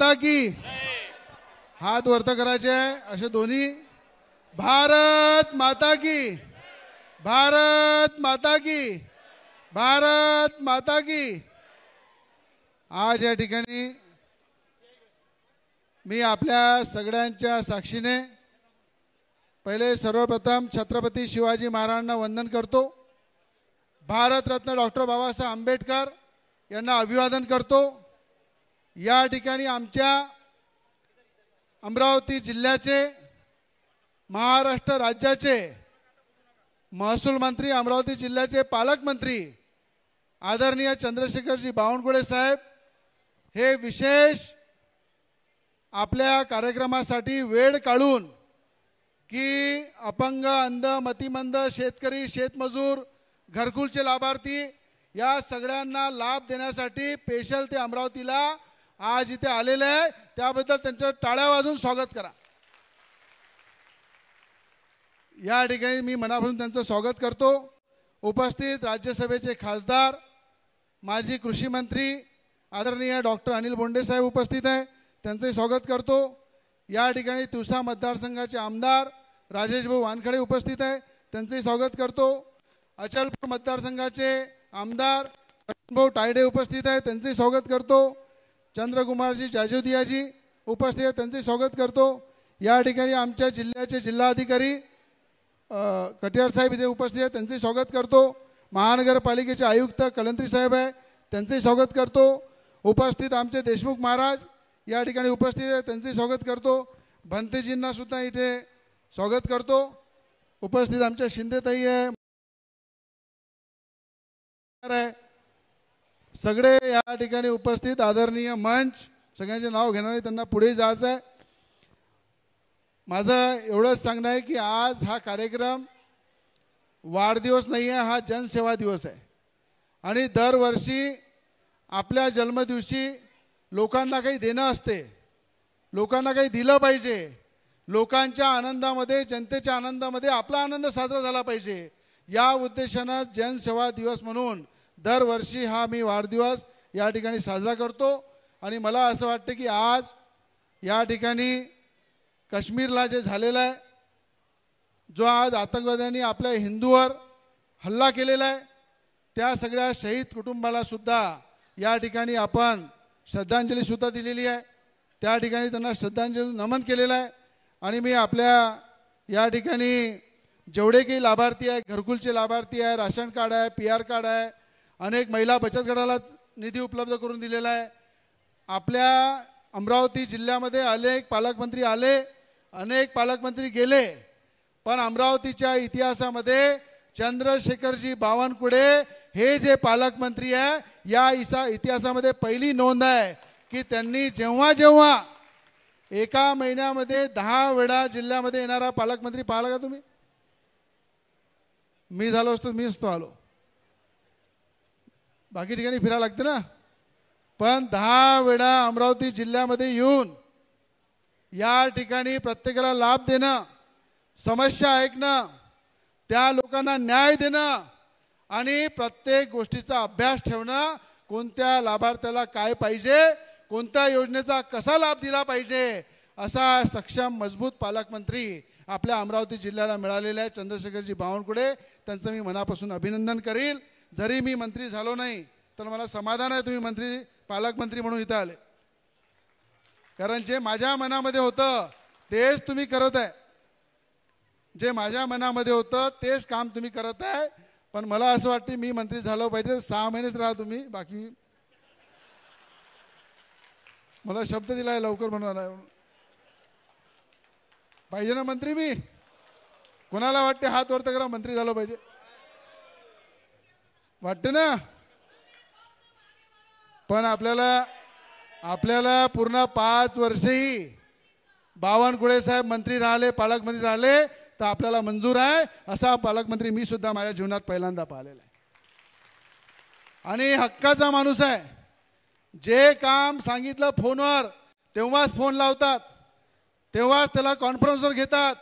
माता की हात वरत करायचे आहे असे दोन्ही. भारत माता की, भारत माता की, भारत माता की. आज या ठिकाणी मी आपल्या सगळ्यांच्या साक्षीने पहिले सर्वप्रथम छत्रपती शिवाजी महाराजांना वंदन करतो. भारतरत्न डॉक्टर बाबासाहेब आंबेडकर यांना अभिवादन करतो. या ठिकाणी आमच्या अमरावती जिल्ह्याचे, महाराष्ट्र राज्याचे महसूल मंत्री, अमरावती जिल्ह्याचे पालकमंत्री आदरणीय चंद्रशेखरजी बावनकुळे साहेब हे विशेष आपल्या कार्यक्रमासाठी वेळ काढून की अपंग, अंध, मतिमंद, शेतकरी, शेतमजूर, घरकुलचे लाभार्थी या सगळ्यांना लाभ देण्यासाठी स्पेशल ते अमरावतीला आज इथे आलेले आहे. त्याबद्दल त्यांचं टाळ्या वाजवून स्वागत करा. या ठिकाणी मी मनापासून त्यांचं स्वागत करतो. उपस्थित राज्यसभेचे खासदार, माजी कृषी मंत्री आदरणीय डॉक्टर अनिल बोंडे साहेब उपस्थित आहे, त्यांचे स्वागत करतो. या ठिकाणी तिवसा मतदारसंघाचे आमदार राजेश भाऊ वानखडे उपस्थित आहे, त्यांचे स्वागत करतो. अचलपूर मतदारसंघाचे आमदार भाऊ तायडे उपस्थित आहे, त्यांचे स्वागत करतो. चंद्रकुमारजी जाजोदियाजी उपस्थित आहेत, त्यांचे स्वागत करतो. या ठिकाणी आमच्या जिल्ह्याचे जिल्हाधिकारी कटियार साहेब इथे उपस्थित आहेत, त्यांचे स्वागत करतो. महानगरपालिकेचे आयुक्त कलंत्री साहेब आहे, त्यांचे स्वागत करतो. उपस्थित आमचे देशमुख महाराज या ठिकाणी उपस्थित आहेत, त्यांचे स्वागत करतो. भंतेजींना सुद्धा इथे स्वागत करतो. उपस्थित आमच्या शिंदेताई आहे, सगळे या ठिकाणी उपस्थित आदरणीय मंच, सगळ्यांचे नाव घेणारे त्यांना पुढे जायचं आहे. माझं एवढंच सांगणं आहे की आज हा कार्यक्रम वाढदिवस नाही आहे, हा जनसेवा दिवस आहे. आणि दरवर्षी आपल्या जन्मदिवशी लोकांना काही देणं असते, लोकांना काही दिलं पाहिजे. लोकांच्या आनंदामध्ये, जनतेच्या आनंदामध्ये आपला आनंद साजरा झाला पाहिजे. या उद्देशानं जनसेवा दिवस म्हणून दरवर्षी हा मी वाढदिवस या ठिकाणी साजरा करतो. आणि मला असं वाटतं की आज या ठिकाणी काश्मीरला जे झालेलं आहे, जो आज आतंकवाद्यांनी आपल्या हिंदूवर हल्ला केलेला आहे, त्या सगळ्या शहीद कुटुंबाला सुद्धा या ठिकाणी आपण श्रद्धांजली सुद्धा दिलेली आहे. त्या ठिकाणी त्यांना श्रद्धांजली नमन केलेलं आहे. आणि मी आपल्या या ठिकाणी जेवढे काही लाभार्थी आहे, घरकुलचे लाभार्थी आहे, राशन कार्ड आहे, PR कार्ड आहे, अनेक महिला बचत गटाला निधी उपलब्ध करून दिलेला आहे. आपल्या अमरावती जिल्ह्यामध्ये अनेक पालकमंत्री आले, अनेक पालकमंत्री गेले, पण अमरावतीच्या इतिहासामध्ये चंद्रशेखरजी बावनकुळे हे जे पालकमंत्री आहे, या इतिहासामध्ये पहिली नोंद आहे की त्यांनी जेव्हा जेव्हा एका महिन्यामध्ये 10 वेळा जिल्ह्यामध्ये येणारा पालकमंत्री पाहिला का तुम्ही? मी झालो असतो, मी असतो आलो, बाकी ठिकाणी फिरायला लागते ना. पण 10 वेळा अमरावती जिल्ह्यामध्ये येऊन या ठिकाणी प्रत्येकाला लाभ देणं, समस्या ऐकणं, त्या लोकांना न्याय देणं आणि प्रत्येक गोष्टीचा अभ्यास ठेवणं, कोणत्या लाभार्थ्याला काय पाहिजे, कोणत्या योजनेचा कसा लाभ दिला पाहिजे, असा सक्षम मजबूत पालकमंत्री आपल्या अमरावती जिल्ह्याला मिळालेला आहे चंद्रशेखरजी बावनकुळे. त्यांचं मी मनापासून अभिनंदन करील. जरी मी मंत्री झालो नाही तर मला समाधान आहे तुम्ही पालकमंत्री म्हणून इथं आले, कारण जे माझ्या मनामध्ये होतं तेच तुम्ही करत आहे. जे माझ्या मनामध्ये होतं तेच काम तुम्ही करत आहे. पण मला असं वाटतं मी मंत्री झालो पाहिजे, 6 महिनेच राहा तुम्ही, बाकी मला शब्द दिलाय लवकर म्हणून पाहिजे ना मंत्री. मी कोणाला वाटते हात वरती करा मंत्री झालो पाहिजे, वाटते ना. पण आपल्याला पूर्ण 5 वर्षही बावनकुळे साहेब मंत्री राहिले, पालकमंत्री राहिले, तर आपल्याला मंजूर आहे. असा पालकमंत्री मी सुद्धा माझ्या जीवनात पहिल्यांदा पाहिलेला आहे. आणि हक्काचा माणूस आहे. जे काम सांगितलं फोनवर तेव्हाच फोन लावतात, तेव्हाच त्याला कॉन्फरन्सवर घेतात.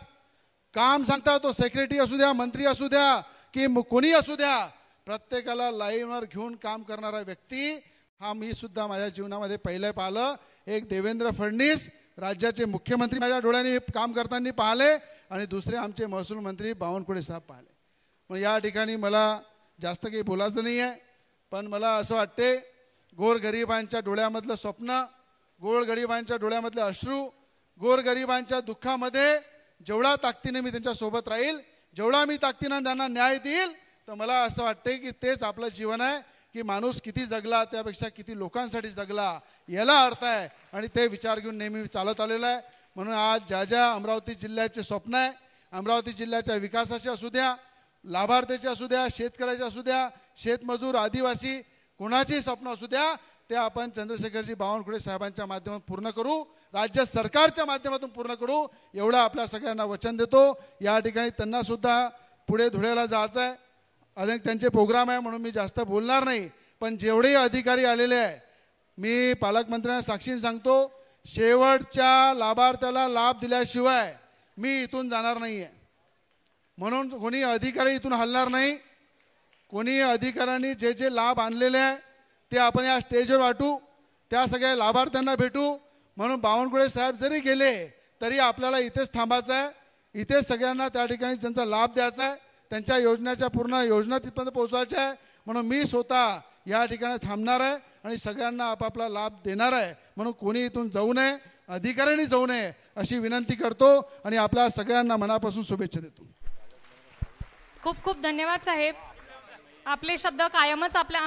काम सांगतात, तो सेक्रेटरी असू द्या, मंत्री असू द्या की कोणी असू द्या, प्रत्येकाला लाईनवर घेऊन काम करणारा व्यक्ती हा मी सुद्धा माझ्या जीवनामध्ये पहिलं पाहिलं. एक देवेंद्र फडणवीस राज्याचे मुख्यमंत्री माझ्या डोळ्यांनी काम करताना पाहिले आणि दुसरे आमचे महसूल मंत्री बावनकुळे साहेब पाहिले. मग या ठिकाणी मला जास्त काही बोलायचं नाही आहे, पण मला असं वाटते गोरगरिबांच्या डोळ्यामधलं स्वप्न, गोरगरिबांच्या डोळ्यामधले अश्रू, गोरगरिबांच्या दुःखामध्ये जेवढा ताकदीने मी त्यांच्यासोबत राहील, जेवढा मी ताकदीनं त्यांना न्याय देईल, तर मला असं वाटते की तेच आपलं जीवन आहे. की माणूस किती जगला त्यापेक्षा किती लोकांसाठी जगला याला अर्थ आहे आणि ते विचार घेऊन नेहमी चालत आलेला आहे. म्हणून आज ज्या ज्या अमरावती जिल्ह्याचे स्वप्न आहे, अमरावती जिल्ह्याच्या विकासाचे असू द्या, लाभार्थ्याचे असू द्या, शेतकऱ्याचे असू द्या, शेतमजूर, आदिवासी, कोणाचेही स्वप्न असू द्या, ते आपण चंद्रशेखरजी बावनकुळे साहेबांच्या माध्यमातून पूर्ण करू, राज्य सरकारच्या माध्यमातून पूर्ण करू, एवढं आपल्या सगळ्यांना वचन देतो. या ठिकाणी त्यांना सुद्धा पुढे धुळ्याला जायचं आहे, अनेक त्यांचे प्रोग्राम आहे, म्हणून मी जास्त बोलणार नाही. पण जेवढेही अधिकारी आलेले आहे, मी पालकमंत्र्यांना साक्षीने सांगतो, शेवटच्या लाभार्थ्याला लाभ दिल्याशिवाय मी इथून जाणार नाही आहे. म्हणून कोणी अधिकारी इथून हलणार नाही. कोणी अधिकाऱ्यांनी जे जे लाभ आणलेले आहे ते आपण या स्टेजवर वाटू, त्या सगळ्या लाभार्थ्यांना भेटू. म्हणून बावनकुळे साहेब जरी गेले तरी आपल्याला इथेच थांबायचं आहे, इथेच सगळ्यांना त्या ठिकाणी त्यांचा लाभ द्यायचा आहे, त्यांच्या योजनेच्या पूर्ण योजना तिथपर्यंत पोहोचवायच्या आहे. म्हणून मी स्वतः या ठिकाणी थांबणार आहे आणि सगळ्यांना आपापला लाभ देणार आहे. म्हणून कोणी इथून जाऊ नये, अधिकाऱ्यांनी जाऊ नये अशी विनंती करतो आणि आपल्या सगळ्यांना मनापासून शुभेच्छा देतो. खूप खूप धन्यवाद साहेब. आपले शब्द कायमच आपल्या